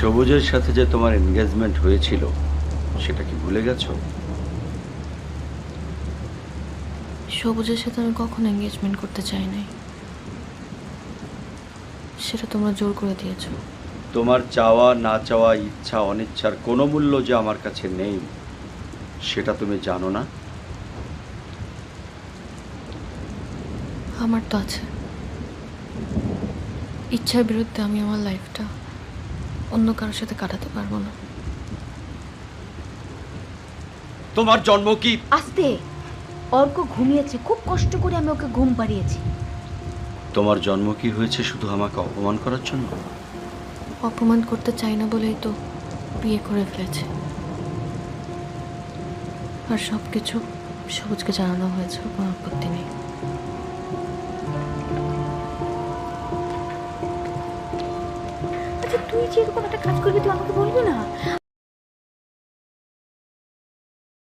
সবুজের সাথে যে তোমার এনগেজমেন্ট হয়েছিল সেটা কি ভুলে গেছো? সবুজের সাথে আমি কখনো এঙ্গেজমেন্ট করতে চাই নাই, সেটা তোমরা জোর করে দিয়েছো। তোমার চাওয়া না চাওয়া, ইচ্ছা অনিচ্ছার কোনো মূল্য যে আমার কাছে নেই সেটা তুমি জানো না? আমার তো আছে। ইচ্ছার বিরুদ্ধে আমি আমার লাইফটা অন্য কারোর সাথে কাটাতে পারবো না। তোমার জন্ম কি? আস্তে, অর্ক ঘুমিয়েছে, খুব কষ্ট করে আমি ওকে ঘুম পাড়িয়েছি। তোমার জন্ম কি হয়েছে শুধু আমাকে অপমান করার জন্য? অপমান করতে চাই না বলেই তো বিয়ে করে ফেলেছে। আর সব কিছু সবুজকে জানানো হয়েছে, কোনো আপত্তি নেই। আচ্ছা তুই যে এরকম একটা কাজ করবি তুই আমাকে বলবি না?